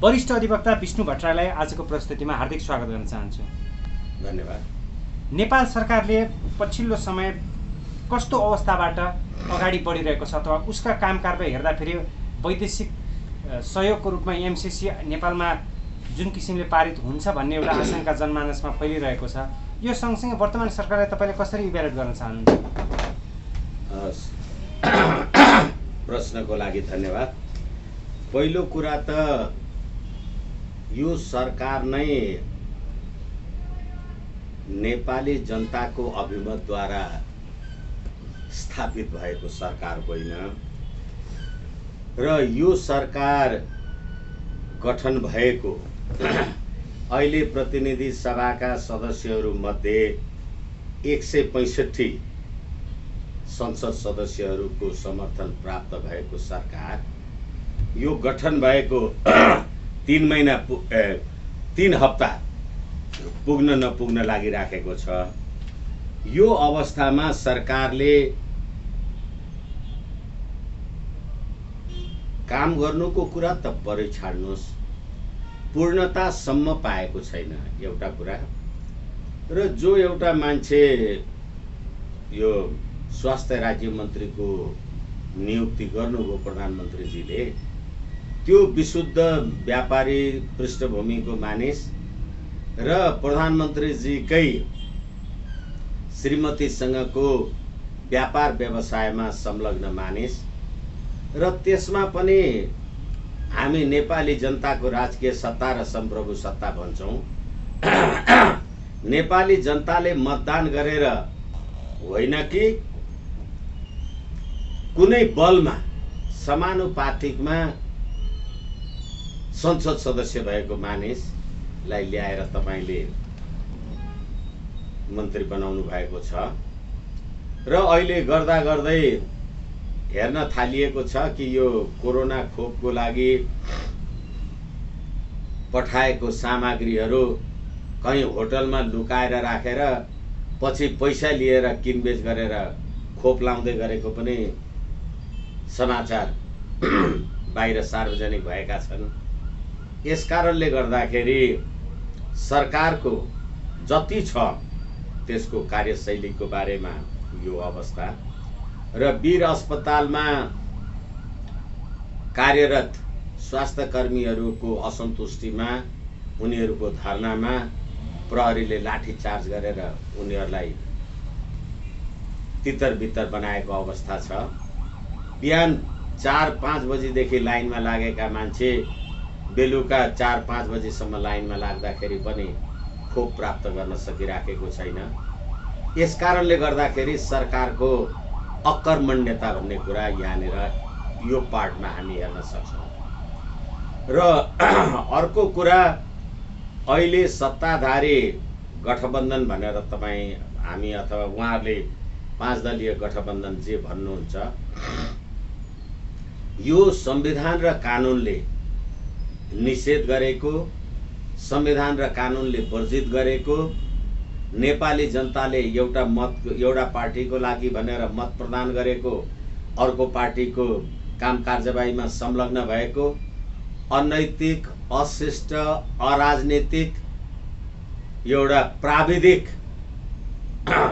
वरिष्ठ अधिवक्ता विष्णु भट्टराईलाई आजको प्रस्तुतिमा हार्दिक स्वागत गर्न चाहन्छु। धन्यवाद। नेपाल सरकारले पछिल्लो समय कस्तो अवस्थाबाट अगाडि बढिरहेको छ अथवा उसका काम कारबाही हेर्दाखेरि वैदेशिक सहयोगको रूपमा एमसीसी नेपालमा जुन किसिमले पारित हुन्छ भन्ने एउटा आशंका जनमानसमा फैलिरहेको छ, यो सँगसँगै वर्तमान सरकारलाई तपाईँले कसरी इभ्यालुएट गर्न चाहनुहुन्छ? प्रश्नको लागि धन्यवाद। पहिलो कुरा त यो सरकार नै नेपाली जनताको अभिमतद्वारा स्थापित भएको सरकार होइन र यो सरकार गठन भएको अहिले प्रतिनिधि सभाका सदस्यहरू मध्ये 165 संसद सदस्यहरूको समर्थन प्राप्त भएको सरकार यो गठन भएको 3 हप्ता पुग्न नपुग्न लागिराखेको छ। यो अवस्थामा सरकारले काम गर्नुको कुरा त परै छाड्नुहोस्, पूर्णतासम्म पाएको छैन एउटा कुरा। र जो एउटा मान्छे यो स्वास्थ्य राज्य मन्त्रीको नियुक्ति गर्नुभयो प्रधानमन्त्रीजीले, त्यो विशुद्ध व्यापारी पृष्ठभूमिको मानिस र प्रधानमन्त्रीजीकै श्रीमतीसँगको व्यापार व्यवसायमा संलग्न मानिस र त्यसमा पनि हामी नेपाली जनताको राजकीय सत्ता र सम्प्रभु सत्ता भन्छौँ। नेपाली जनताले मतदान गरेर होइन कि कुनै बलमा समानुपातिकमा संसद सदस्य भएको मानिसलाई ल्याएर तपाईले मन्त्री बनाउनु भएको छ र अहिले गर्दा गर्दै हेर्न थालिएको छ कि यो कोरोना खोपको लागि पठाएको सामग्रीहरू कहीँ होटलमा लुकाएर राखेर पछि पैसा लिएर किनबेच गरेर खोप लाउँदै गरेको पनि समाचार बाहिर सार्वजनिक भएका छन्। यस कारणले गर्दाखेरि सरकारको जति छ त्यसको कार्यशैलीको बारेमा यो अवस्था र वीर अस्पतालमा कार्यरत स्वास्थ्य कर्मीहरूको असन्तुष्टिमा, उनीहरूको धरनामा प्रहरीले लाठीचार्ज गरेर उनीहरूलाई तितर बितर बनाएको अवस्था छ। बिहान 4-5 बजेदेखि लाइनमा लागेका मान्छे बेलुका 4-5 बजेसम्म लाइनमा लाग्दाखेरि पनि खोप प्राप्त गर्न सकिराखेको छैन। यस कारणले गर्दाखेरि सरकारको अकर्मण्यता भन्ने कुरा यहाँनिर यो पार्टमा हामी हेर्न सक्छौँ। र अर्को कुरा, अहिले सत्ताधारी गठबन्धन भनेर तपाईँ हामी अथवा उहाँहरूले 5 दलीय गठबन्धन जे भन्नुहुन्छ, यो संविधान र कानुनले निषेध गरेको, संविधान र कानुनले वर्जित गरेको, नेपाली जनताले एउटा पार्टीको लागि भनेर मत प्रदान गरेको, अर्को पार्टीको काम कार्यवाहीमा संलग्न भएको अनैतिक, अशिष्ट, अराजनीतिक एउटा प्राविधिक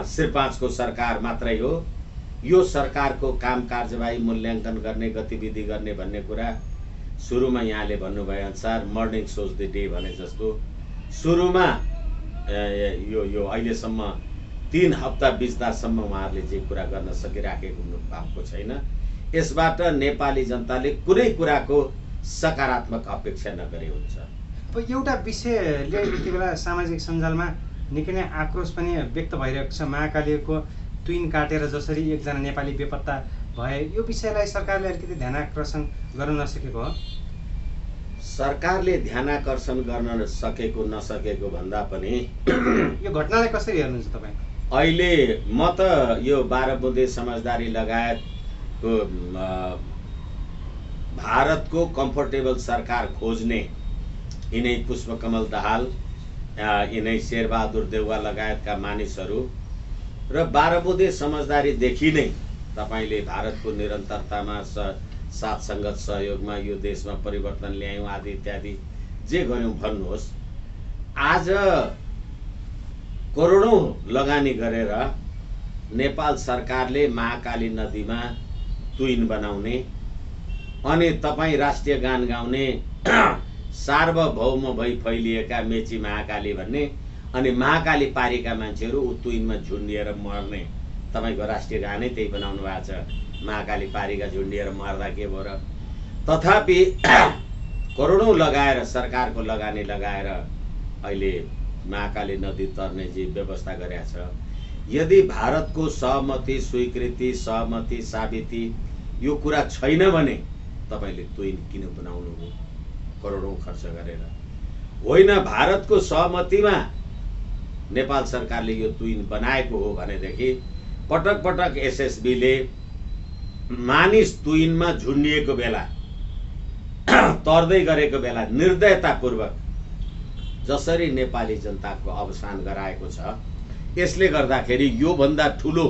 श्री 5 को सरकार मात्रै हो। यो सरकारको काम कार्यवाही मूल्याङ्कन गर्ने, गतिविधि गर्ने भन्ने कुरा सुरुमा यहाँले भन्नुभए अनुसार मर्निङ सोज द डे भने जस्तो सुरुमा यो अहिलेसम्म 3 हप्ता बित्दासम्म उहाँहरूले जे कुरा गर्न सकिराखेको भएको छैन। यसबाट नेपाली जनताले कुनै कुराको सकारात्मक अपेक्षा नगरे हुन्छ। अब एउटा विषयले यति बेला सामाजिक सञ्जालमा निकै नै आक्रोश पनि व्यक्त भइरहेको छ। महाकालीको तुइन काटेर जसरी एकजना नेपाली बेपत्ता भए, यो विषयलाई सरकारले अलिकति ध्यानाकर्षण गर्न नसकेको हो? सरकारले ध्यानाकर्षण गर्न सकेको नसकेको भन्दा पनि यो घटनालाई कसरी हेर्नुहुन्छ तपाईँ? अहिले म त यो 12 बुँदे समझदारी लगायतको भारतको कम्फर्टेबल सरकार खोज्ने यिनै पुष्पकमल दाहाल, यिनै शेरबहादुर देउवा लगायतका मानिसहरू र 12 बुँदे समझदारीदेखि नै तपाईले भारतको निरन्तरतामा साथ संगत सहयोगमा यो देशमा परिवर्तन ल्यायौं आदि इत्यादि जे गर्यौं भन्नुहोस्, आज करोडौं लगानी गरेर नेपाल सरकारले महाकाली नदीमा तुइन बनाउने अनि तपाईँ राष्ट्रिय गान गाउने सार्वभौम भई फैलिएका मेची महाकाली भन्ने अनि महाकाली पारीका मान्छेहरू ऊ तुइनमा झुन्डिएर मर्ने, तपाईँको राष्ट्रिय गानै त्यही बनाउनु भएको छ, महाकाली पारीका झुन्डिएर मर्दा के भयो र। तथापि करोडौं लगाएर सरकारको लगानी लगाएर अहिले महाकाली नदी तर्ने जी व्यवस्था गरेका छ। यदि भारतको सहमति, स्वीकृति, सहमति, साबिती यो कुरा छैन भने तपाईले तुइन किन बनाउनु हो करोडौं खर्च गरेर? होइन, भारतको सहमतिमा नेपाल सरकारले यो तुइन बनाएको हो भनेदेखि पटक पटक एसएसबीले मानिस तुइनमा झुन्डिएको बेला तर्दै गरेको बेला निर्दयतापूर्वक जसरी नेपाली जनताको अवसान गराएको छ, यसले गर्दाखेरि यो भन्दा ठुलो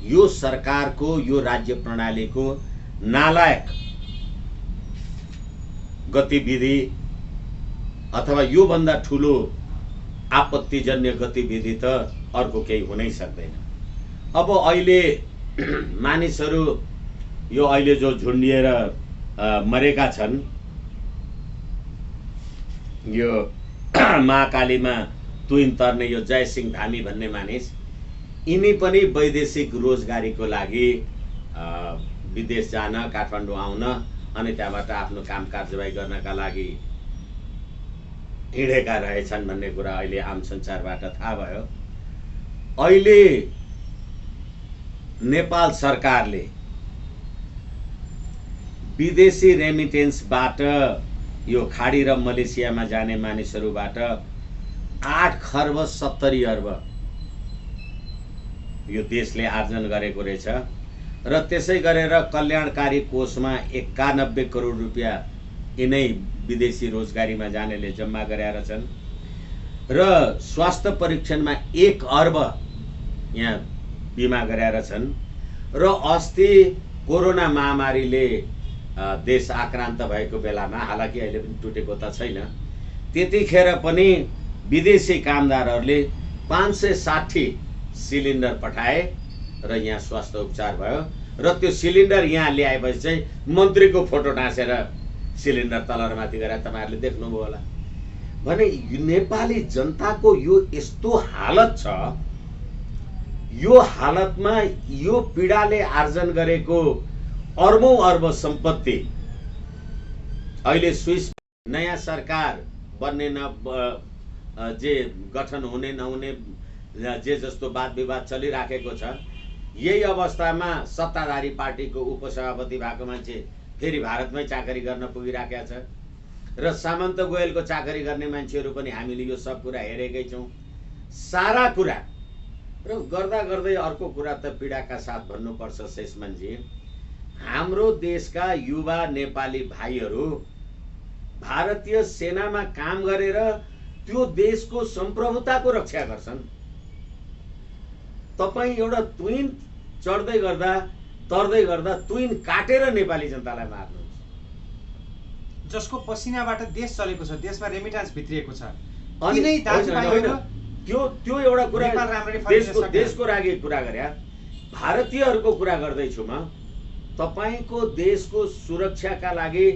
यो सरकारको, यो राज्य प्रणालीको नालायक गतिविधि अथवा यो भन्दा ठुलो आपत्तिजन्य गतिविधि त अर्को केही हुनै सक्दैन। अब अहिले मानिसहरू यो अहिले जो झुन्डिएर मरेका छन्, यो महाकालीमा तुइन तर्ने यो जयसिंह धामी भन्ने मानिस, यिनी पनि वैदेशिक रोजगारीको लागि विदेश जान, काठमाडौँ आउन अनि त्यहाँबाट आफ्नो काम कारबाही गर्नका लागि हिँडेका रहेछन् भन्ने कुरा अहिले आम सञ्चारबाट थाहा भयो। अहिले नेपाल सरकारले विदेशी रेमिटेन्सबाट यो खाडी र मलेसियामा जाने मानिसहरूबाट 8 खर्ब 70 अर्ब यो देशले आर्जन गरेको रहेछ र त्यसै गरेर कल्याणकारी कोषमा 91 करोड रुपियाँ यिनै विदेशी रोजगारीमा जानेले जम्मा गरेका छन् र स्वास्थ्य परीक्षणमा 1 अर्ब यहाँ बिमा गरेका छन् र अस्ति कोरोना महामारीले देश आक्रान्त भएको बेलामा, हालाकि अहिले पनि टुटेको त छैन, त्यतिखेर पनि विदेशी कामदारहरूले 560 सिलिन्डर पठाए र यहाँ स्वास्थ्य उपचार भयो र त्यो सिलिन्डर यहाँ ल्याएपछि चाहिँ मन्त्रीको फोटो टाँसेर सिलिन्डर तल र माथि गरेर तपाईहरुले देख्नुभयो होला। भने नेपाली जनताको यो यस्तो हालत छ, यो हालतमा यो पीडाले आर्जन गरेको अर्बौं अर्ब सम्पत्ति अहिले स्विस नयाँ सरकार बन्ने जे गठन हुने नहुने जे जस्तो वाद विवाद चलिराखेको छ, यही अवस्थामा सत्ताधारी पार्टीको उपसभापति भएको मान्छे फेरि भारतमै चाकरी गर्न पुगिराखेको छ र सामन्त गोयलको चाकरी गर्ने मान्छेहरू पनि हामीले यो सब कुरा हेरेकै छौं। सारा कुरा र गर्दा गर्दै अर्को कुरा त पीडाका साथ भन्नुपर्छ शेषमनजी, हाम्रो देशका युवा नेपाली भाइहरू भारतीय सेनामा काम गरेर त्यो देशको सम्प्रभुताको रक्षा गर्छन्। तपाई एउटा तुइन चढ्दै गर्दा तर्दै गर्दा तुइन काटेर नेपाली जनतालाई मार्नुहुन्छ, जसको पसिनाबाट देश चलेको छ, देशमा रेमिटेन्स भित्रिएको छ। अनि त्यो एउटा कुरा देशको लागि कुरा गरे, भारतीयहरूको कुरा गर्दैछु म। तपाईको देशको सुरक्षाका लागि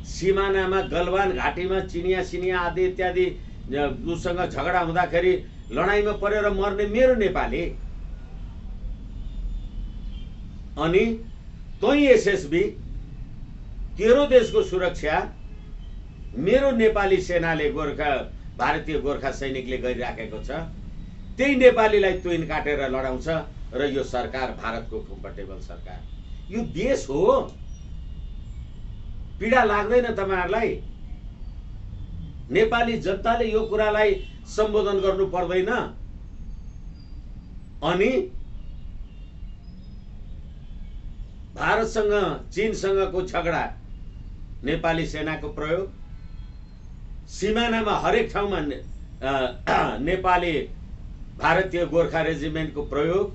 सीमानामा गलवान घाटीमा चिनिया सिनिया आदि इत्यादि उसँग झगडा हुँदाखेरि लडाईँमा परेर मर्ने मेरो नेपाली, अनि तै एसएसबी तेरो देशको सुरक्षा मेरो नेपाली सेनाले गोर्खा भारतीय गोर्खा सैनिकले गरिराखेको छ, त्यही नेपालीलाई तुइन काटेर लडाउँछ र यो सरकार भारतको कम्फर्टेबल सरकार, यो देश हो। पीडा लाग्दैन तपाईहरुलाई? नेपाली जनताले यो कुरालाई सम्बोधन गर्नु पर्दैन? अनि भारतसँग चीनसँगको झगडा, नेपाली सेनाको प्रयोग, सीमानामा हरेक ठाउँमा नेपाली भारतीय गोर्खा रेजिमेन्टको प्रयोग,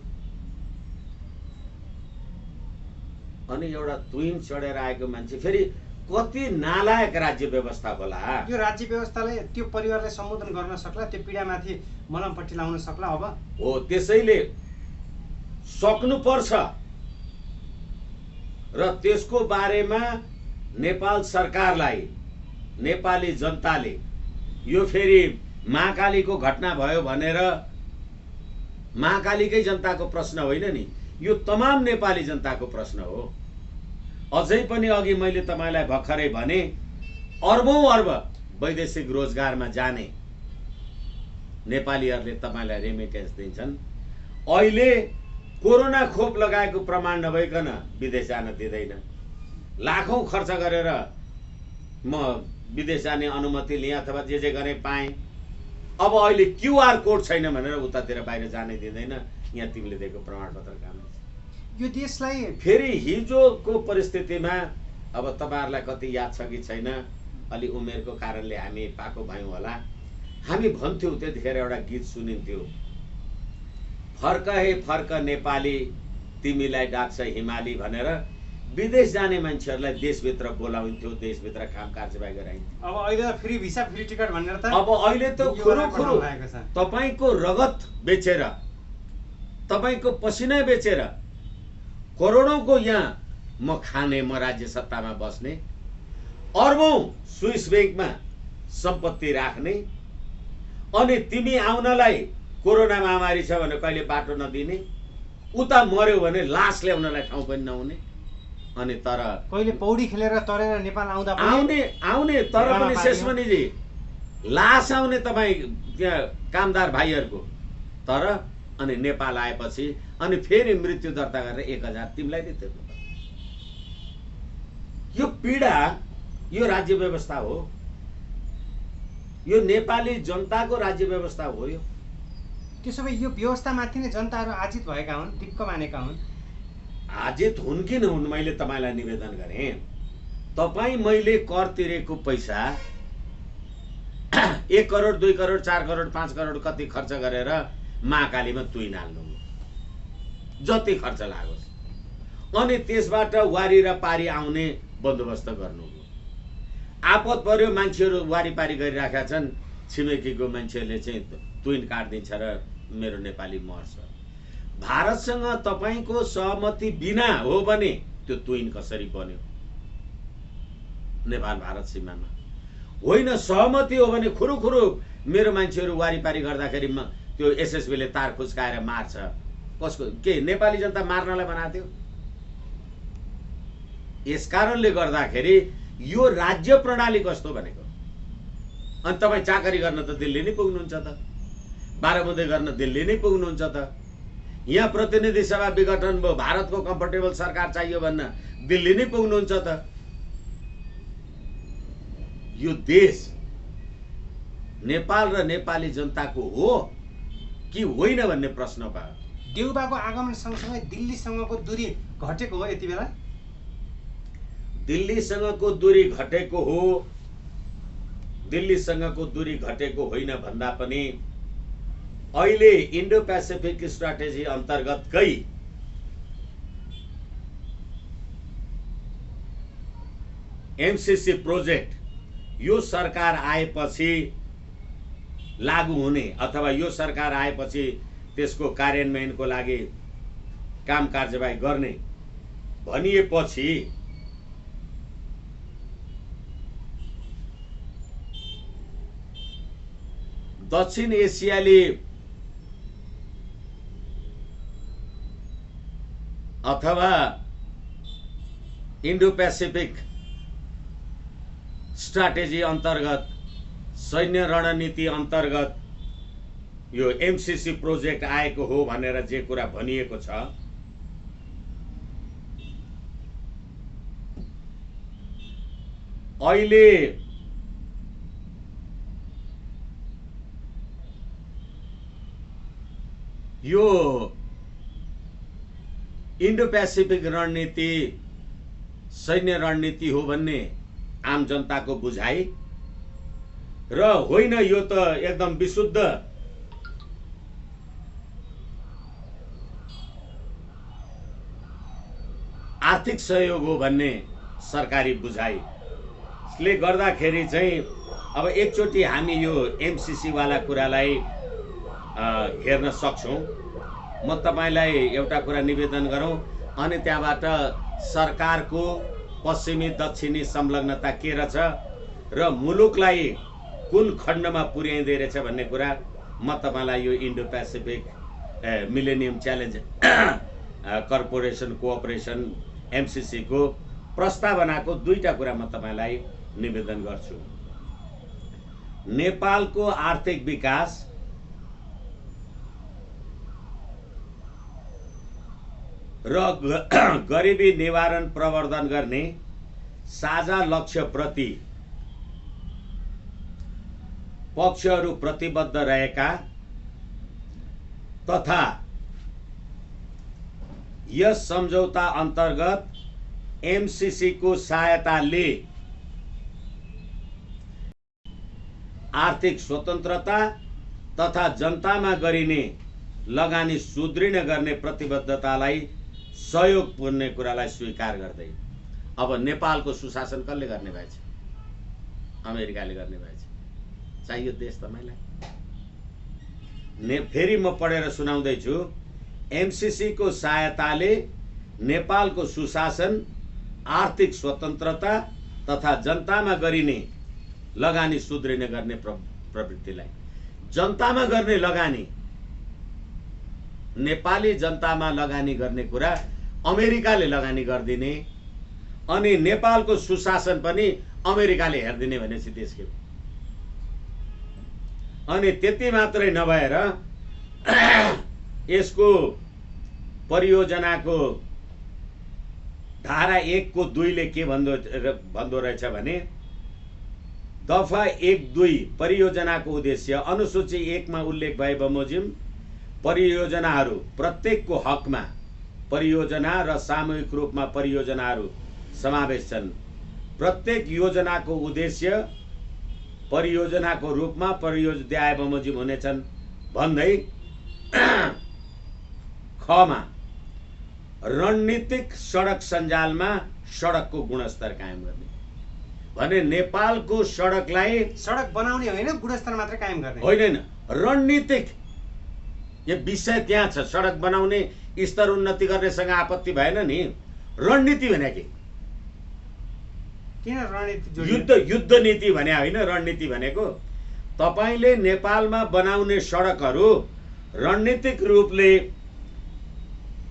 अनि एउटा तुइन चढेर आएको मान्छे फेरि कति नालायक राज्य व्यवस्था होला। यो राज्य व्यवस्थाले त्यो परिवारलाई सम्बोधन गर्न सक्ला, त्यो पीडामाथि मलमपट्टि लाउन सक्ला। अब हो, त्यसैले सक्नुपर्छ र त्यसको बारेमा नेपाल सरकारलाई, नेपाली जनताले, यो फेरि महाकालीको घटना भयो भनेर महाकालीकै जनताको प्रश्न होइन नि, यो तमाम नेपाली जनताको प्रश्न हो। अझै पनि अघि मैले तपाईँलाई भर्खरै भने अर्बौं अर्ब वैदेशिक रोजगारमा जाने नेपालीहरूले तपाईँलाई रेमिटेन्स दिन्छन्। अहिले कोरोना खोप लगाएको प्रमाण नभइकन विदेश जान दिँदैन। लाखौं खर्च गरेर म विदेश जाने अनुमति लिएँ अथवा जे गरेँ पाएँ। अब अहिले क्युआर कोड छैन भनेर उतातिर बाहिर जानै दिँदैन। यहाँ तिमीले दिएको प्रमाणपत्र काम यो देशलाई फेरि हिजोको परिस्थितिमा अब तपाईँहरूलाई कति याद छ कि छैन, अलि उमेरको कारणले हामी पाको भयौँ होला। हामी भन्थ्यौँ त्यतिखेर एउटा गीत सुनिन्थ्यो, फर्क हे फर्क नेपाली तिमीलाई डाक्छ हिमाली भनेर विदेश जाने मान्छेहरूलाई देशभित्र बोलाउँथ्यो, देशभित्र काम कारबाही गराइन्थ्यो। अब अहिले त फ्री भिसा फ्री टिकट भनेर त अब अहिले त खुरुखुरु तपाईँको रगत बेचेर, तपाईँको पसिना बेचेर करोडौंको यहाँ म खाने, म राज्य सत्तामा बस्ने, अर्बौं स्विस बैंकमा सम्पत्ति राख्ने, अनि तिमी आउनलाई कोरोना महामारी छ भने कहिले बाटो नदिने, उता मर्यो भने लास ल्याउनलाई ठाउँ पनि नहुने, अनि तर कहिले पौडी खेलेर तरेर नेपाल आउँदा आउने तर पनि शेषमणिजी लास आउने तपाईँ त्यहाँ कामदार भाइहरूको, तर अनि नेपाल आएपछि अनि फेरि मृत्यु दर्ता गरेर 1000 तिमीलाई नै तिर्नु। यो पीडा यो राज्य व्यवस्था हो, यो नेपाली जनताको राज्य व्यवस्था हो। यो त्यसो भए यो व्यवस्थामाथि नै जनताहरू आजित भएका हुन्, दिक्क मानेका हुन्। आजित हुन् कि नहुन्, मैले तपाईँलाई निवेदन गरेँ, तपाईँ मैले कर तिरेको पैसा 1 करोड 2 करोड 4 करोड 5 करोड कति खर्च गरेर महाकालीमा तुइन हाल्नु, जति खर्च लागोस्, अनि त्यसबाट वारी र पारी आउने बन्दोबस्त गर्नु। आपत पर्यो, मान्छेहरू वारीपारी गरिराखेका छन्, छिमेकीको मान्छेले चाहिँ तुइन काटिदिन्छ र मेरो नेपाली मर्छ। भारतसँग तपाईँको सहमति बिना हो भने त्यो तुइन कसरी बन्यो नेपाल भारत सीमामा? होइन, सहमति हो भने खुरुखुरु मेरो मान्छेहरू वारीपारी गर्दाखेरि त्यो एसएसबीले तार खुस्काएर मार्छ। कसको के नेपाली जनता मार्नलाई बनाएको थियो? यस कारणले गर्दाखेरि यो राज्य प्रणाली कस्तो भनेको, अनि तपाईँ चाकरी गर्न त दिल्ली नै पुग्नुहुन्छ त, बाराबुँदै गर्न दिल्ली नै पुग्नुहुन्छ त, यहाँ प्रतिनिधि सभा विघटन भयो, भारतको कम्फर्टेबल सरकार चाहियो भन्न दिल्ली नै पुग्नुहुन्छ त। यो देश नेपाल र नेपाली जनताको हो कि होइन भन्ने प्रश्न भयो। देउबाको आगमन सँगसँगै दिल्लीसँगको दूरी घटेको हो यति बेला? दिल्लीसँगको दूरी घटेको हो, दिल्लीसँगको दूरी घटेको होइन भन्दा पनि अहिले इन्डो पेसिफिक स्ट्राटेजी अन्तर्गतकै एमसीसी प्रोजेक्ट यो सरकार आएपछि लागू हुने अथवा यो सरकार आएपछि त्यसको कार्यान्वयनको लागि काम कारबाही गर्ने भनिएपछि दक्षिण एसियाली अथवा इन्डो पेसिफिक स्ट्राटेजी अन्तर्गत, सैन्य रणनीति अन्तर्गत यो एमसीसी प्रोजेक्ट आएको हो भनेर जे कुरा भनिएको छ, अहिले यो इन्डो पेसिफिक रणनीति सैन्य रणनीति हो भन्ने आम जनताको बुझाइ र होइन, यो त एकदम विशुद्ध आर्थिक सहयोग हो भन्ने सरकारी बुझाइ ले गर्दाखेरि चाहिँ अब एकचोटि हामी यो एमसीसी वाला कुरालाई हेर्न सक्छौँ। म तपाईलाई एउटा कुरा निवेदन गरौँ अनि त्यहाँबाट सरकारको पश्चिमी दक्षिणी संलग्नता के रहेछ र मुलुकलाई कुन खण्डमा पुर्याइँदै रहेछ भन्ने कुरा म तपाईँलाई यो Indo Pacific millennium challenge corporation cooperation MCC को प्रस्तावनाको दुईटा कुरा म तपाईँलाई निवेदन गर्छु। नेपालको आर्थिक विकास र गरिबी निवारण प्रवर्धन गर्ने साझा लक्ष्य प्रति पक्षहरू प्रतिबद्ध रहेका तथा यस सम्झौता अन्तर्गत एमसीसी को सहायताले आर्थिक स्वतन्त्रता तथा जनतामा गरिने लगानी सुदृढ गर्ने प्रतिबद्धतालाई सहयोग पुर्ने कुरालाई स्वीकार गर्दै अब नेपालको सुशासन कसले गर्ने भएछ? अमेरिकाले गर्ने भएछ। चाहियो देश तपाईलाई। फेरि म पढेर सुनाउँदैछु। एमसीसी को सहायताले नेपालको सुशासन आर्थिक स्वतन्त्रता तथा जनतामा गरिने लगानी सुदृढ गर्ने प्रवृत्तिलाई, जनतामा गर्ने लगानी, नेपाली जनतामा लगानी गर्ने कुरा अमेरिकाले लगानी गर्दिने अनि नेपालको सुशासन पनि अमेरिकाले हेर्दिने भनेपछि देश के हो? अनि त्यति मात्रै नभएर यसको परियोजनाको धारा 1 को 2 ले के भन्दो रहेछ भने दफा 1-2 परियोजनाको उद्देश्य अनुसूची 1 मा उल्लेख भए बमोजिम परियोजनाहरू प्रत्येकको हकमा परियोजना र सामूहिक रूपमा परियोजनाहरू समावेश छन्। प्रत्येक योजनाको उद्देश्य परियोजनाको रूपमा परियोजना बमोजिम हुनेछन् भन्दै खमा रणनीतिक सडक सञ्जालमा सडकको गुणस्तर कायम गर्ने भने नेपालको सडकलाई सडक बनाउने होइन गुणस्तर मात्र कायम गर्ने होइन, रणनीतिक यो विषय त्यहाँ छ। सडक बनाउने स्तर उन्नति गर्नेसँग आपत्ति भएन नि। रणनीति भने के? किन रणनीति? युद्ध नीति भने होइन, रणनीति भनेको तपाईले नेपालमा बनाउने सडकहरू रणनीतिक रूपले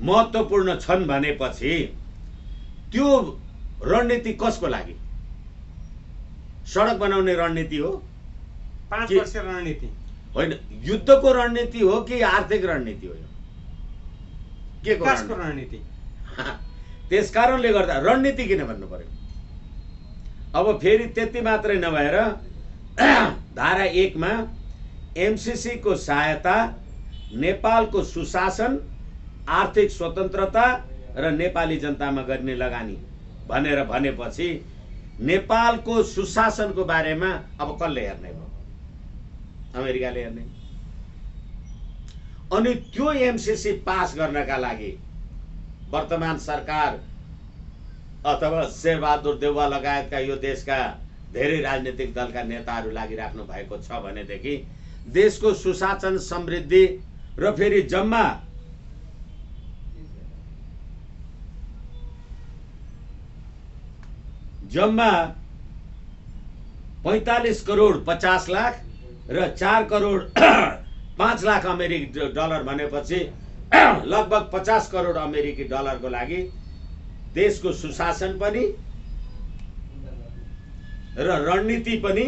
महत्त्वपूर्ण छन् भनेपछि त्यो रणनीति कसको लागि? सडक बनाउने रणनीति हो? 5 वर्ष रणनीति होइन, युद्धको रणनीति हो कि आर्थिक रणनीति हो? के को रणनीति? त्यसकारणले गर्दा रणनीति किन भन्नु पर्यो? अब फेरि त्यति मात्रै नभएर धारा 1 मा एमसीसी को सहायता नेपालको सुशासन आर्थिक स्वतन्त्रता र नेपाली जनतामा गर्ने लगानी भनेर भनेपछि नेपालको सुशासनको बारेमा अब कसले हेर्ने भयो? अमेरिकाले हेर्ने। अनि त्यो एमसीसी पास गर्नका लागि वर्तमान सरकार अथवा शेरबहादुर देउवा लगायतका यो देशका धेरै राजनीतिक दलका नेताहरू लागिराख्नु भएको छ भनेदेखि देशको सुशासन समृद्धि र फेरि जम्मा जम्मा 45 करोड 50 लाख र 4 करोड 5 लाख अमेरिकी डलर भनेपछि लगभग 50 करोड अमेरिकी डलरको लागि देशको सुशासन पनि र रणनीति पनि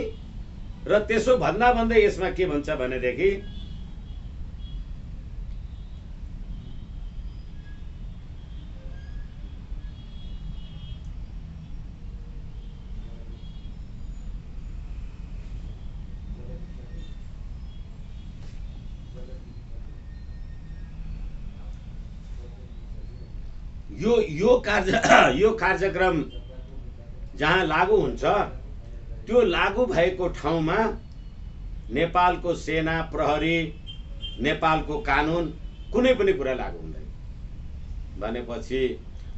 र त्यसो भन्दा भन्दै यसमा के भन्छ भनेदेखि यो कार्यक्रम जहाँ लागू हुन्छ त्यो लागू भएको ठाउँमा नेपालको सेना प्रहरी नेपालको कानुन कुनै पनि कुरा लागू हुँदैन भनेपछि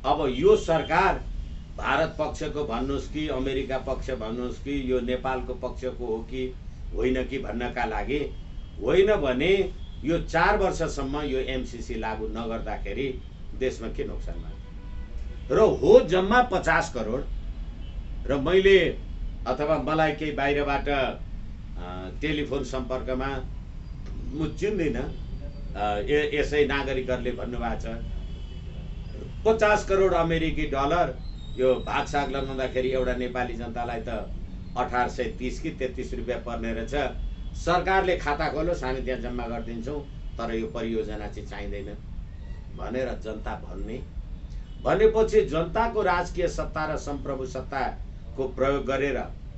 अब यो सरकार भारत पक्षको भन्नुहोस् कि अमेरिका पक्ष भन्नुहोस् कि यो नेपालको पक्षको हो कि होइन कि भन्नका लागि, होइन भने यो 4 वर्षसम्म यो एमसीसी लागू नगर्दाखेरि देशमा के नोक्सान भयो र हो जम्मा 50 करोड। र मैले अथवा मलाई केही बाहिरबाट टेलिफोन सम्पर्कमा म चिन्दिनँ यसै नागरिकहरूले भन्नुभएको छ 50 करोड अमेरिकी डलर यो भागसाग लगाउँदाखेरि एउटा नेपाली जनतालाई त 1830 कि 33 रुपियाँ पर्ने रहेछ। सरकारले खाता खोलोस्, हामी त्यहाँ जम्मा गरिदिन्छौँ, तर यो परियोजना चाहिँ चाहिँदैन भनेर जनता भनेपछि जनताको राजकीय सत्ता र सम्प्रभु सत्ताको प्रयोग गरेर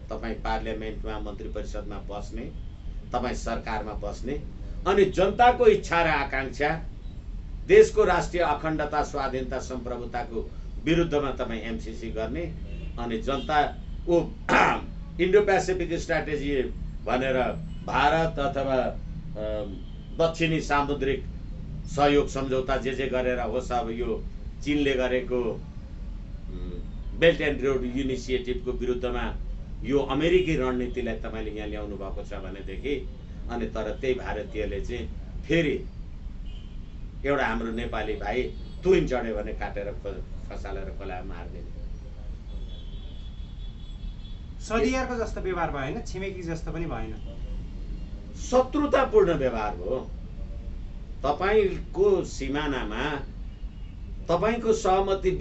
तपाईँ पार्लियामेन्टमा मन्त्री परिषदमा बस्ने, तपाईँ सरकारमा बस्ने, अनि जनताको इच्छा र आकांक्षा देशको राष्ट्रिय अखण्डता स्वाधीनता सम्प्रभुताको विरुद्धमा तपाईँ एमसीसी गर्ने, अनि जनताको इन्डो पेसिफिक स्ट्राटेजी भनेर भारत अथवा दक्षिणी सामुद्रिक सहयोग सम्झौता जे गरेर होस्, अब यो चीनले गरेको बेल्ट एन्ड रोड इनिसिएटिभको विरुद्धमा यो अमेरिकी रणनीतिलाई तपाईँले यहाँ ल्याउनु भएको छ भनेदेखि, अनि तर त्यही भारतीयले चाहिँ फेरि एउटा हाम्रो नेपाली भाइ तुइन चढ्यो भने काटेर खसालेर खोलामा मारिदिने। सदियारको जस्तो व्यवहार भएन, छिमेकी जस्तो पनि भएन, शत्रुतापूर्ण व्यवहार हो। तपाईँको सिमानामा तपाईँको सहमति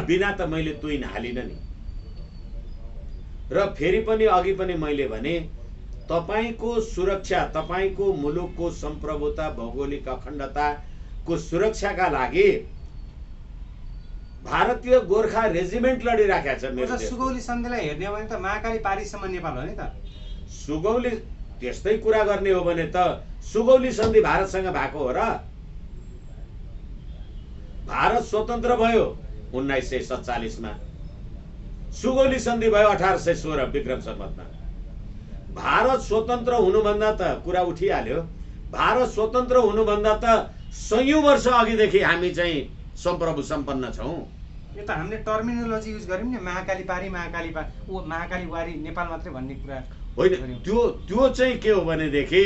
बिना त मैले तुइन हालिन नि। र फेरि पनि अघि पनि मैले भने तपाईँको सुरक्षा, तपाईँको मुलुकको सम्प्रभुता भौगोलिक अखण्डताको सुरक्षाका लागि भारतीय गोर्खा रेजिमेन्ट लडिराखेको छ मेरो देशमा। सुगौली सन्धिलाई हेर्ने हो भने त महाकाली पारीसम्म नेपाल हो नि त। सुगौली त्यस्तै कुरा गर्ने हो भने त सुगौली सन्धि भारतसँग भएको हो र? भारत स्वतन्त्र भयो 1947 मा, सुगौली सन्धि भयो 1816 विक्रम सम्वतमा। भारत स्वतन्त्र हुनुभन्दा त कुरा उठिहाल्यो, भारत स्वतन्त्र हुनुभन्दा त सयौं वर्ष अघिदेखि हामी चाहिँ सम्प्रभु सम्पन्न छौं। यो त हामीले टर्मिनोलोजी युज गर्यौं नि, महाकाली पारी महाकाली वारी नेपाल मात्रै भन्ने कुरा होइन। त्यो चाहिँ के हो भनेदेखि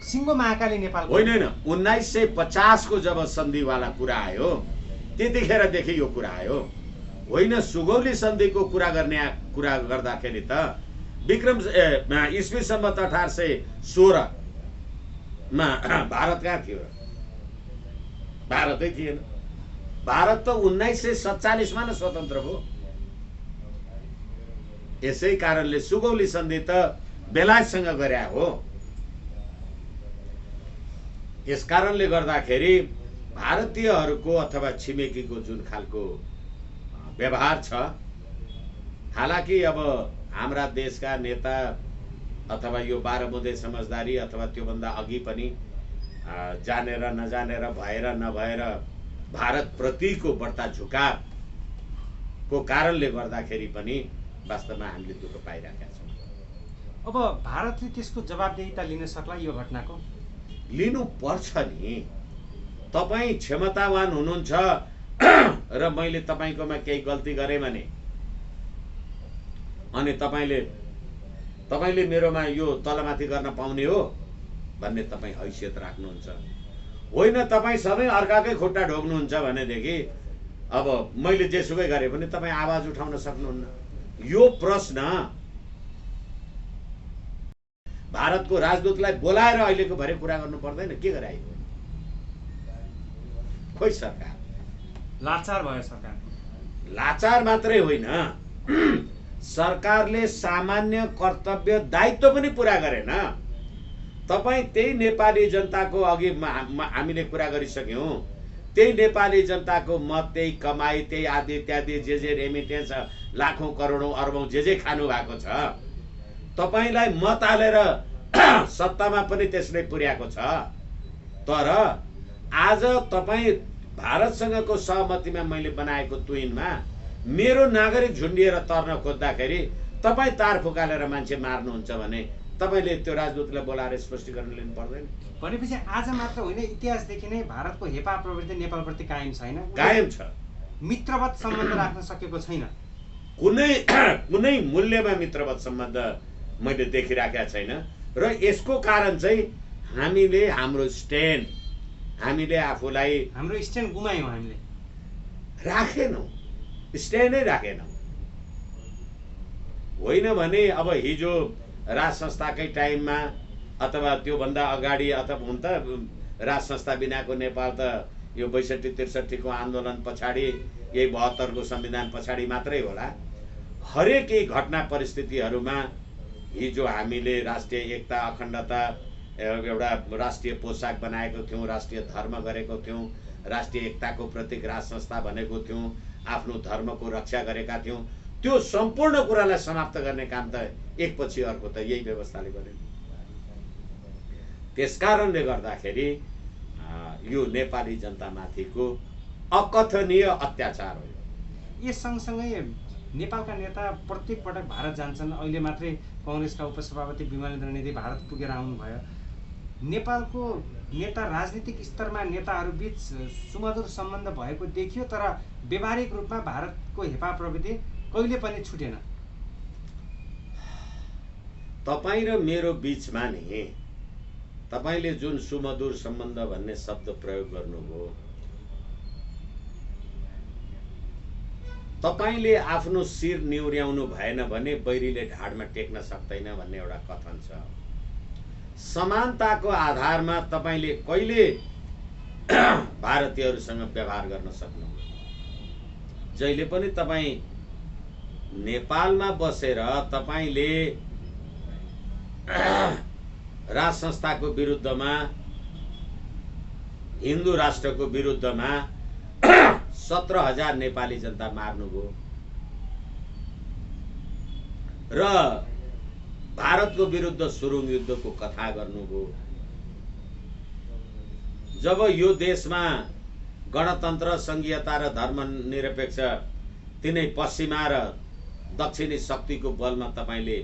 सिङ्गो महाकाली नेपाल होइन। 1950 को जब सन्धिवाला कुरा आयो त्यतिखेरदेखि यो कुरा आयो होइन। सुगौली सन्धिको कुरा गर्दाखेरि त विक्रम इस्वी सम्वत 1816 मा भारत कहाँ थियो? भारतै थिएन। भारत त 1947 मा न स्वतन्त्र भयो। यसै कारणले सुगौली सन्धि त बेलायतसँग गरे हो। यस कारणले गर्दाखेरि भारतीयहरूको अथवा छिमेकीको जुन खालको व्यवहार छ, हालाकि अब हाम्रा देशका नेता अथवा यो 12 बुँदे समझदारी अथवा त्योभन्दा अघि पनि जानेर नजानेर भएर नभएर भारत प्रतिको बढ्ता झुकावको कारणले गर्दाखेरि पनि वास्तवमा हामीले दुःख पाइरहेका छौँ। अब भारतले त्यसको जवाबदेहिता लिन सक्ला यो घटनाको? लिनु पर्छ नि। तपाईँ क्षमतावान हुनुहुन्छ र मैले तपाईँकोमा केही गल्ती गरेँ भने अनि तपाईँले मेरोमा यो तलमाथि गर्न पाउने हो भन्ने तपाईँ हैसियत राख्नुहुन्छ। होइन तपाईँ सबै अर्काकै खुट्टा ढोक्नुहुन्छ भनेदेखि अब मैले जेसुकै गरेँ भने तपाईँ आवाज उठाउन सक्नुहुन्न। यो प्रश्न भारतको राजदूतलाई बोलाएर अहिलेको भरे कुरा गर्नु पर्दैन? के गरे आइयो? खोइ सरकार लाचार भयो। सरकार लाचार मात्रै होइन, सरकारले सामान्य कर्तव्य दायित्व पनि पुरा गरेन। तपाईँ त्यही नेपाली जनताको अघि हामीले कुरा गरिसक्यौँ, त्यही नेपाली जनताको मत, त्यही कमाई, त्यही आदि इत्यादि जे रेमिटेन्स लाखौं करोडौं अरबौं जे खानु भएको छ, तपाईलाई मत हालेर सत्तामा पनि त्यसले पुर्याएको छ। तर आज तपाईँ भारतसँगको सहमतिमा मैले बनाएको तुइनमा मेरो नागरिक झुन्डिएर तर्न खोज्दाखेरि तपाईँ तार फुकालेर मान्छे मार्नुहुन्छ भने तपाईले त्यो राजदूतलाई बोलाएर स्पष्टीकरण लिनु पर्दैन? भनेपछि आज मात्र होइन, इतिहासदेखि नै भारतको हेपा प्रवृत्ति नेपालप्रति कायम छैन, कायम छ। मित्रवत सम्बन्ध राख्न सकेको छैन। कुनै मूल्यमा मित्रवत सम्बन्ध मैले देखिराखेका छैन। र यसको कारण चाहिँ हामीले हाम्रो स्ट्यान्ड, हामीले आफूलाई हाम्रो स्ट्यान्ड गुमायौँ, हामीले राखेनौँ, स्ट्यान्डै राखेनौँ। होइन भने अब हिजो राज संस्थाकै टाइममा अथवा त्योभन्दा अगाडि, अथवा हुन त राज संस्था बिनाको नेपाल त यो 62-63 को आन्दोलन पछाडि, यही 72 को संविधान पछाडि मात्रै होला। हरेक घटना परिस्थितिहरूमा हिजो हामीले राष्ट्रिय एकता, अखण्डता, एउटा राष्ट्रिय पोसाक बनाएको थियौँ, राष्ट्रिय धर्म गरेको थियौँ, राष्ट्रिय एकताको प्रतीक राज संस्था भनेको थियौँ, आफ्नो धर्मको रक्षा गरेका थियौँ। त्यो सम्पूर्ण कुरालाई समाप्त गर्ने काम त एकपछि अर्को त यही व्यवस्थाले गर्यो। त्यसकारणले गर्दाखेरि यो नेपाली जनतामाथिको अकथनीय अत्याचार हो। यस सँगसँगै नेपालका नेता प्रत्येक पटक भारत जान्छन्। अहिले मात्रै काङ्ग्रेसका उपसभापति विमलेन्द्र नेदी भारत पुगेर आउनुभयो। नेपालको नेता, राजनीतिक स्तरमा नेताहरूबीच सुमधुर सम्बन्ध भएको देखियो, तर व्यावहारिक रूपमा भारतको हेपा प्रवृत्ति कहिले पनि छुटेन। तपाईँ र मेरो बीचमा नि तपाईले जुन सुमधुर सम्बन्ध भन्ने शब्द प्रयोग गर्नुभयो, तपाईले आफ्नो शिर निहुर्याउनु भएन भने बैरीले ढाडमा टेक्न सक्दैन भन्ने एउटा कथन छ। समानताको आधारमा तपाईले कहिले भारतीयहरूसँग व्यवहार गर्न सक्नुहुन्न। जहिले पनि तपाईँ नेपालमा बसेर तपाईले राज संस्थाको विरुद्धमा, हिन्दू राष्ट्रको विरुद्धमा 17,000 नेपाली जनता मार्नुभयो र भारतको विरुद्ध सुरुङ युद्धको कथा गर्नुभयो। जब यो देशमा गणतन्त्र, संघीयता र धर्मनिरपेक्ष तिनै पश्चिमा र दक्षिणी शक्तिको बलमा तपाईले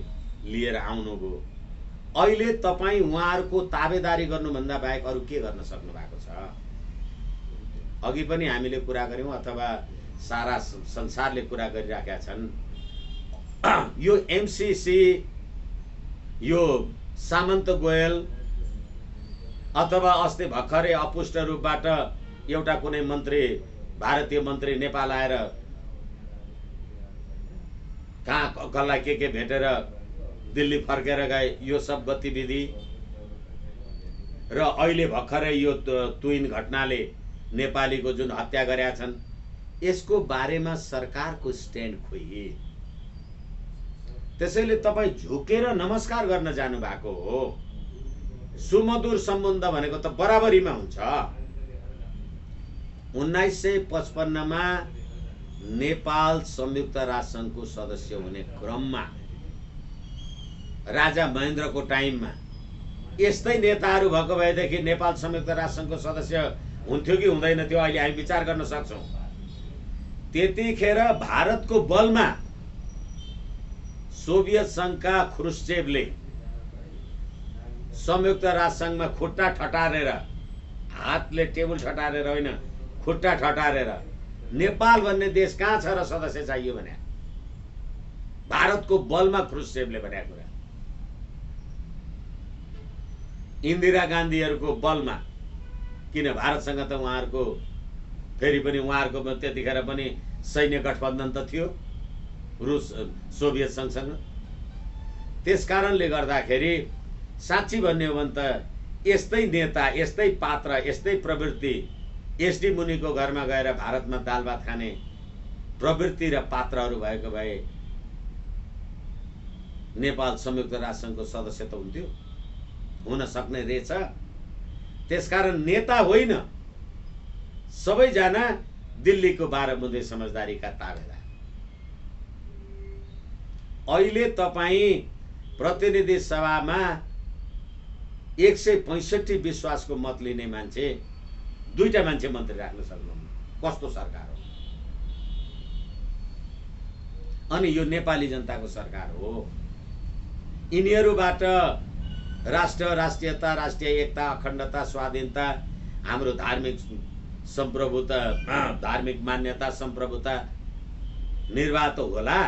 लिएर आउनुभयो, अहिले तपाईँ उहाँहरूको ताबेदारी गर्नुभन्दा बाहेक अरू के गर्न सक्नु भएको छ? अघि पनि हामीले कुरा गर्यौं अथवा सारा संसारले कुरा गरिराखेका छन्। यो एमसीसी, यो सामन्त गोयल अथवा अस्ति भर्खरै अपुष्ट रूपबाट एउटा कुनै मन्त्री, भारतीय मन्त्री नेपाल आएर कहाँ कसलाई के भेटेर दिल्ली फर्केर गए, यो सब गतिविधि र अहिले भर्खरै यो तुइन घटनाले नेपालीको जुन हत्या गरेका छन्, यसको बारेमा सरकारको स्ट्यान्ड खोइ। त्यसैले तपाईँ झुकेर नमस्कार गर्न जानु भएको हो। सुमधुर सम्बन्ध भनेको त बराबरीमा हुन्छ। 1955 मा नेपाल संयुक्त राष्ट्र संघको सदस्य हुने क्रममा राजा महेन्द्रको टाइममा यस्तै नेताहरू भएको भएदेखि नेपाल संयुक्त राष्ट्र संघको सदस्य हुन्थ्यो कि हुँदैन थियो, अहिले हामी विचार गर्न सक्छौं। त्यतिखेर भारतको बलमा सोभियत संघका ख्रुश्चेभले संयुक्त राष्ट्र संघमा खुट्टा ठटारेर, हातले टेबल ठटारेर होइन, खुट्टा ठटारेर नेपाल भन्ने देश कहाँ छ र सदस्य चाहियो भने भारतको बलमा ख्रुश्चेभले भनेको कुरा। इन्दिरा गान्धीहरूको बलमा, किन भारतसँग त उहाँहरूको फेरि पनि उहाँहरूको त्यतिखेर पनि सैन्य गठबन्धन त थियो रुस सोभियत संघसँग। त्यसकारणले गर्दाखेरि साँच्ची भन्ने हो भने त यस्तै नेता, यस्तै पात्र, यस्तै प्रवृत्ति एसडी मुनिको घरमा गएर भारतमा दाल भात खाने प्रवृत्ति र पात्रहरू भएको भए नेपाल संयुक्त राष्ट्र संघको सदस्य त हुन्थ्यो, हुन सक्ने रहेछ। त्यसकारण नेता होइन, सबैजना दिल्लीको 12 बुँदे समझदारीका ताबेदार। अहिले तपाईँ प्रतिनिधि सभामा 165 विश्वासको मत लिने मान्छे, 2टा मान्छे मन्त्री राख्न सक्नुहुन्न। कस्तो सरकार हो? अनि यो नेपाली जनताको सरकार हो। यिनीहरूबाट राष्ट्र, राष्ट्रियता, राष्ट्रिय एकता, अखण्डता, स्वाधीनता, हाम्रो धार्मिक सम्प्रभुता, धार्मिक मान्यता, सम्प्रभुता निर्वाह त होला।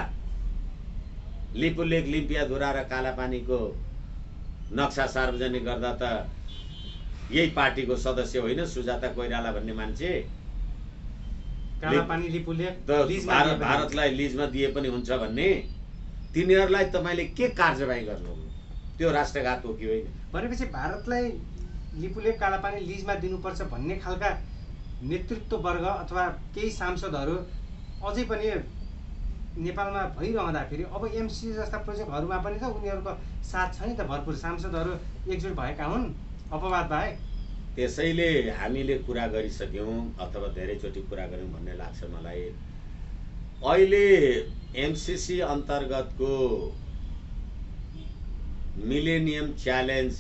लिपुलेक, लिम्पियाधुरा र कालापानीको नक्सा सार्वजनिक गर्दा त यही पार्टीको सदस्य होइन सुजाता कोइराला भन्ने मान्छे? कालापानी लिपुलेक भारतलाई लिजमा दिए पनि हुन्छ भन्ने, तिनीहरूलाई तपाईँले के कार्यवाही गर्नु? त्यो राष्ट्रघात हो कि होइन? भनेपछि भारतलाई लिपुलेक कालापानी लिजमा दिनुपर्छ भन्ने खालका नेतृत्ववर्ग अथवा केही सांसदहरू अझै पनि नेपालमा भइरहँदाखेरि अब एमसिसी जस्ता प्रोजेक्टहरूमा पनि त उनीहरूको साथ छ नि त, भरपुर सांसदहरू एकजुट भएका हुन् अपवाद बाहेक। त्यसैले हामीले कुरा गरिसक्यौँ अथवा धेरैचोटि कुरा गऱ्यौँ भन्ने लाग्छ मलाई। अहिले एमसिसी अन्तर्गतको मिलेनियम च्यालेन्ज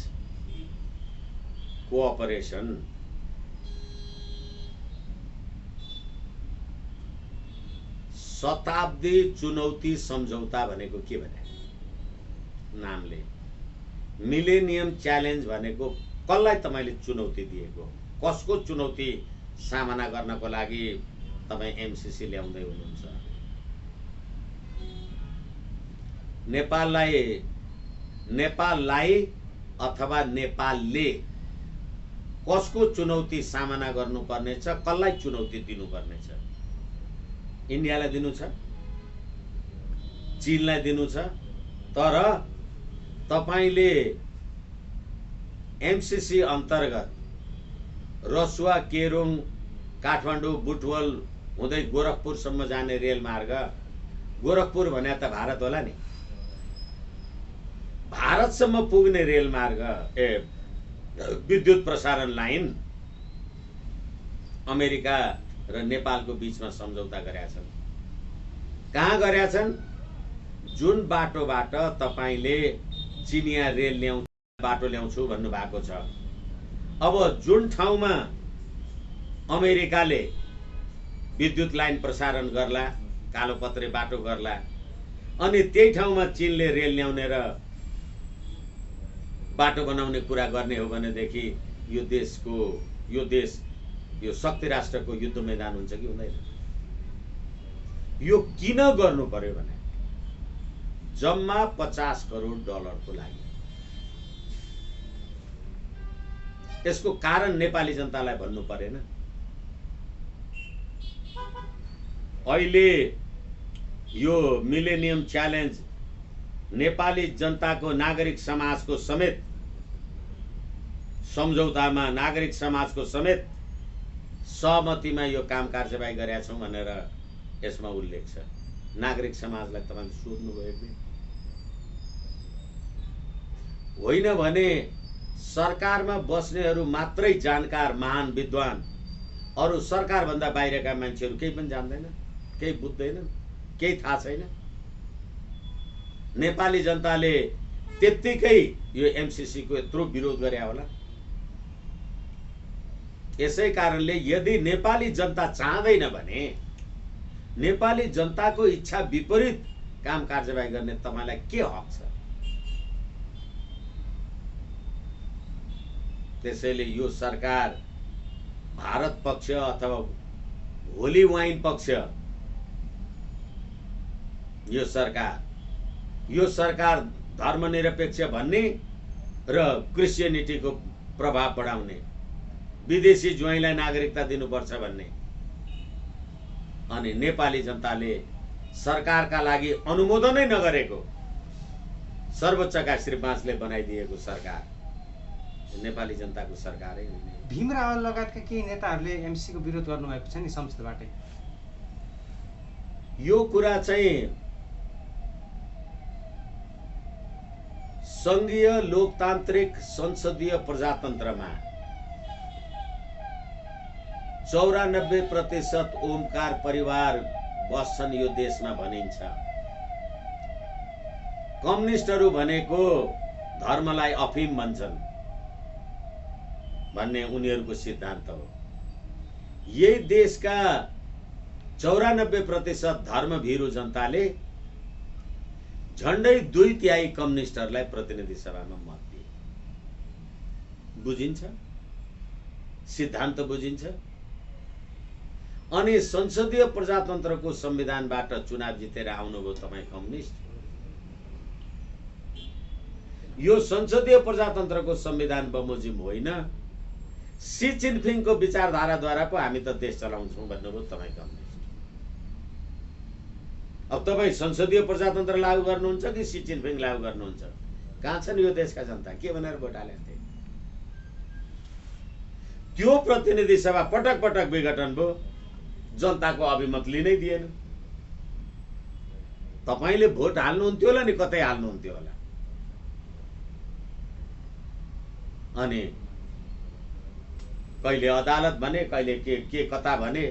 कोअपरेसन शताब्दी चुनौती सम्झौता भनेको के भने नामले मिलेनियम च्यालेन्ज भनेको कसलाई तपाईँले चुनौती दिएको? कसको चुनौती सामना गर्नको लागि तपाईँ एमसिसी ल्याउँदै हुनुहुन्छ? नेपाललाई अथवा नेपालले कसको चुनौती सामना गर्नुपर्नेछ? कसलाई चुनौती दिनुपर्नेछ? इन्डियालाई दिनु छ, चीनलाई दिनु छ। तर तपाईले एमसिसी अन्तर्गत रसुवा, केरुङ, काठमाडौँ, बुटवल हुँदै गोरखपुरसम्म जाने रेलमार्ग, गोरखपुर भने त भारत होला नि, भारतसम्म पुग्ने रेलमार्ग, विद्युत प्रसारण लाइन अमेरिका र नेपालको बीचमा सम्झौता गरेका छन्। कहाँ गरेका छन्? जुन बाटोबाट तपाईले चिनिया रेल बाटो ल्याउँछु भन्नु भएको छ, अब जुन ठाउँमा अमेरिकाले विद्युत लाइन प्रसारण गर्ला, कालोपत्रे बाटो गर्ला, अनि त्यही ठाउँमा चीनले रेल ल्याउने र बाटो बनाउने कुरा गर्ने हो भनेदेखि यो देश यो शक्ति राष्ट्रको युद्ध मैदान हुन्छ कि हुँदैन? यो किन गर्नु पर्यो भने जम्मा 50 करोड डलरको लागि। यसको कारण नेपाली जनतालाई भन्नु परेन? अहिले यो मिलेनियम च्यालेन्ज नेपाली जनताको, नागरिक समाजको समेत सम्झौतामा, नागरिक समाजको समेत सहमतिमा यो काम कार्यवाही गरेका छौँ भनेर यसमा उल्लेख छ। नागरिक समाजलाई तपाईले सोध्नुभयो एकदिन? होइन भने सरकारमा बस्नेहरू मात्रै जानकार, महान, विद्वान, अरू सरकारभन्दा बाहिरका मान्छेहरू केही पनि जान्दैन, केही बुझ्दैन, केही थाहा छैन। नेपाली जनताले त्यत्तिकै यो एमसिसी को यत्रो विरोध गरे होला। यसै कारणले यदि नेपाली जनता चाहदैन भने, नेपाली जनताको इच्छा विपरीत काम कार्यवाही गर्ने तपाईलाई के हक छ? त्यसैले यो सरकार भारत पक्ष अथवा होली वाइन पक्ष, यो सरकार धर्मनिरपेक्ष भन्ने र क्रिस्चियनिटीको प्रभाव बढाउने, विदेशी ज्वाइँलाई नागरिकता दिनुपर्छ भन्ने, अनि नेपाली जनताले सरकारका लागि अनुमोदनै नगरेको सर्वोच्चका श्री 5ले बनाइदिएको सरकार नेपाली जनताको सरकारै होइन। भीम रावल लगायतका केही नेताहरूले एमसिसी को विरोध गर्नुभएको छ नि संसदबाटै। यो कुरा चाहिँ संघीय लोकतान्त्रिक संसदीय प्रजातन्त्रमा 94% ओमकार परिवार बस्छन् यो देशमा भनिन्छ। कम्युनिस्टहरू भनेको धर्मलाई अफिम भन्छन् भन्ने उनीहरूको सिद्धान्त हो। यही देशका 94% धर्मभीरु जनताले झण्डै 2/3 कम्युनिस्टहरूलाई प्रतिनिधि सभामा मत दिए। बुझिन्छ? सिद्धान्त बुझिन्छ? अनि संसदीय प्रजातन्त्रको संविधानबाट चुनाव जितेर आउनुभयो तपाईँ कम्युनिस्ट। यो संसदीय प्रजातन्त्रको संविधान बमोजिम होइन, सी जिनपिङको विचारधाराद्वारा पो हामी त देश चलाउँछौँ भन्नुभयो तपाईँ कम्युनिस्ट। अब तपाईँ संसदीय प्रजातन्त्र लागू गर्नुहुन्छ कि सी जिनपिङ लागू गर्नुहुन्छ? कहाँ छन् यो देशका जनता? के भनेर भोट हालेका थिए? त्यो प्रतिनिधि सभा पटक पटक विघटन भयो, जनताको अभिमत लिनै दिएन। तपाईले भोट हाल्नुहुन्थ्यो होला नि, कतै हाल्नुहुन्थ्यो होला। अनि कहिले अदालत भने, कहिले के कता भने,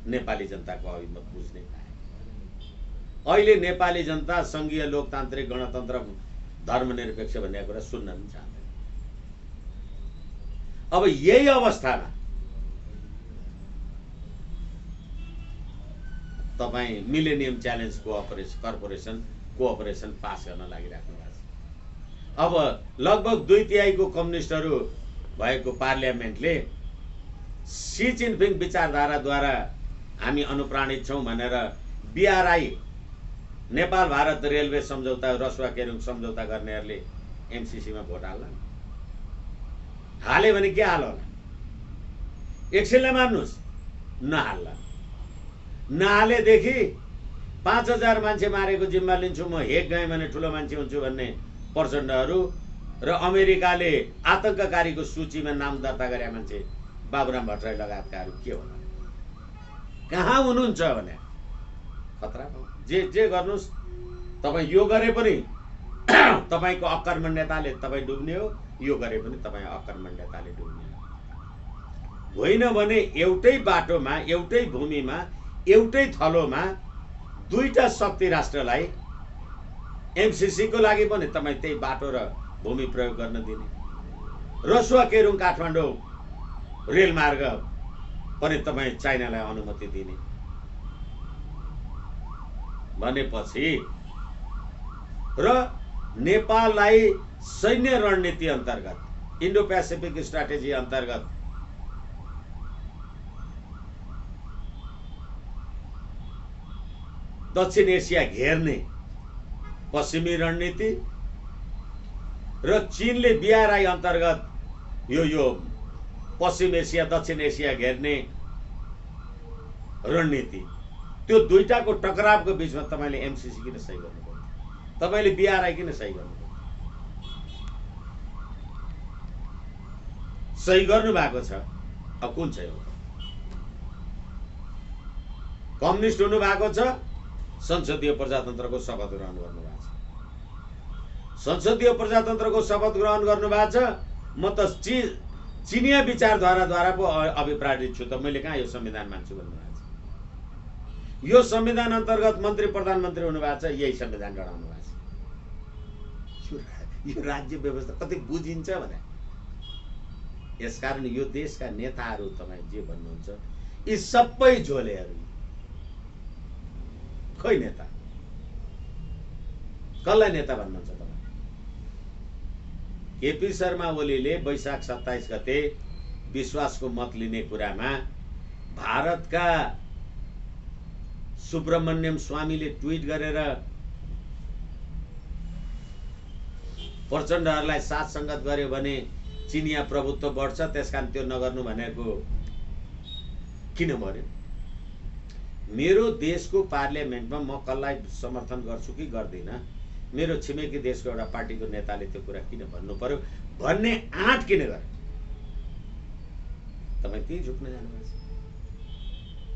नेपाली जनताको अभिमत बुझ्नै पाए। अहिले नेपाली जनता संघीय लोकतान्त्रिक गणतन्त्र धर्मनिरपेक्ष भन्ने कुरा सुन्न पनि चाहदैन। अब यही अवस्थामा तपाईँ मिलेनियम च्यालेन्ज कोअपरेसन पास गर्न लागिराख्नु भएको छ। अब लगभग 2/3 को कम्युनिस्टहरू भएको पार्लियामेन्टले सी जिनपिङ विचारधाराद्वारा हामी अनुप्राणित छौं भनेर बीआरआई नेपाल भारत रेलवे सम्झौता, रसुवा केरुङ सम्झौता गर्नेहरूले एमसीसीमा भोट हाल्ला। हाले भने के हाल होला? एकछिनलाई मान्नुहोस्, नहाल्ला। नहालेदेखि 5000 मान्छे मारेको जिम्मा लिन्छु म, हेग गएँ भने ठुलो मान्छे हुन्छु भन्ने प्रचण्डहरू र अमेरिकाले आतंककारीको सूचीमा नाम दर्ता गरे मान्छे बाबुराम भट्टराई लगायतकाहरू के होला? कहाँ हुनुहुन्छ भने खतरा भयो। जे गर्नुस् तपाईँ, यो गरे पनि तपाईको अकर्मण्यताले तपाईँ डुब्ने हो, यो गरे पनि तपाईँ अकर्मण्यताले डुब्ने हो। होइन भने एउटै बाटोमा, एउटै भूमिमा, एउटै थलोमा दुईटा शक्ति राष्ट्रलाई एमसीसी को लागि पनि तपाईँ त्यही बाटो र भूमि प्रयोग गर्न दिने, रसुवा केरुङ काठमाडौँ रेलमार्ग पनि तपाईँ चाइनालाई अनुमति दिने भनेपछि र नेपाललाई सैन्य रणनीति अन्तर्गत, इन्डो पेसिफिक स्ट्राटेजी अन्तर्गत दक्षिण एसिया घेर्ने पश्चिमी रणनीति र चीनले बीआरआई अन्तर्गत यो पश्चिम एसिया दक्षिण एसिया घेर्ने रणनीति, त्यो दुईटाको टकरावको बीचमा तपाईले एमसीसी किन सही गर्नुभयो? तपाईले बीआरआई किन सही गर्नुभयो? सही गर्नु भएको छ। अब कुन चाहिँ हो? कम्युनिस्ट हुनु भएको छ, संसदीय प्रजातन्त्रको शपथ ग्रहण गर्नु भएको छ। संसदीय प्रजातन्त्रको शपथ ग्रहण गर्नु भएको छ। म त चिनिया विचारधाराद्वारा पो अभिप्रायित छु त, मैले कहाँ यो संविधान मान्छु भन्नु भएको छ। यो संविधान अन्तर्गत मन्त्री प्रधानमन्त्री हुनु भएको छ, यही संविधान गराउनु भएको छ। यो राज्य व्यवस्था कति बुझिन्छ भने, यसकारण यो देशका नेताहरू तपाईँ जे भन्नुहुन्छ यी सबै झोलेहरू। खोइ नेता, कसलाई नेता भन्नुहुन्छ तपाईँ? केपी शर्मा ओलीले वैशाख 27 गते विश्वासको मत लिने कुरामा भारतका सुब्रमण्यम स्वामीले ट्विट गरेर प्रचण्डहरूलाई साथ संगत गर्यो भने चिनिया प्रभुत्व बढ्छ, त्यसकारण त्यो नगर्नु भनेको किन भन्यो? मेरो देशको पार्लियामेन्टमा म कसलाई समर्थन गर्छु कि गर्दिन, मेरो छिमेकी देशको एउटा पार्टीको नेताले त्यो कुरा किन भन्नु पर्यो भन्ने आँट किन गरे? तपाईँ त्यही झुक्न जानुभएछ।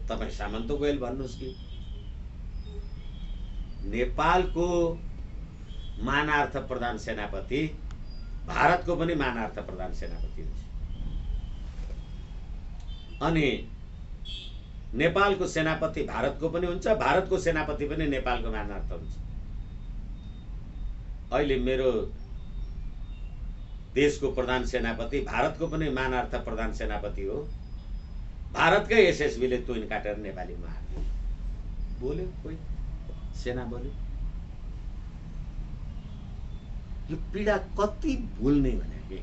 तपाईँ सामन्त गोयल भन्नुहोस् कि नेपालको मानार्थ प्रधान सेनापति भारतको पनि मानार्थ प्रधान सेनापति हुन्छ, अनि नेपालको सेनापति भारतको पनि हुन्छ, भारतको सेनापति पनि नेपालको मानार्थ हुन्छ। अहिले मेरो देशको प्रधान सेनापति भारतको पनि मानार्थ प्रधान सेनापति हो। भारतकै एसएसबीले तुइन काटेर नेपालीमा हाल्यो, बोल्यो कोही सेना बोल्यो। यो पीडा कति भुल्ने भने के,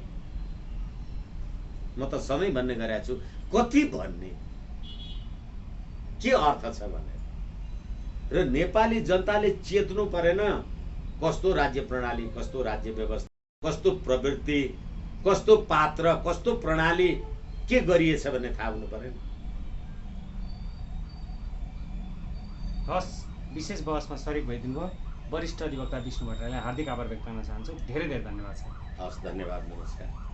म त सधैँ भन्ने गरेको छु, कति भन्ने। के अर्थ छ भनेर। र नेपाली जनताले चेत्नु परेन कस्तो राज्य प्रणाली, कस्तो राज्य व्यवस्था, कस्तो प्रवृत्ति, कस्तो पात्र, कस्तो प्रणाली के गरिएछ भन्ने थाहा हुनु परेन। हस्, विशेष बहसमा सरिक भइदिनु भयो। वरिष्ठ अधिवक्ता विष्णु भट्टराईलाई हार्दिक आभार व्यक्त गर्न चाहन्छु। धेरै धेरै धन्यवाद छ। हस्, धन्यवाद, नमस्कार।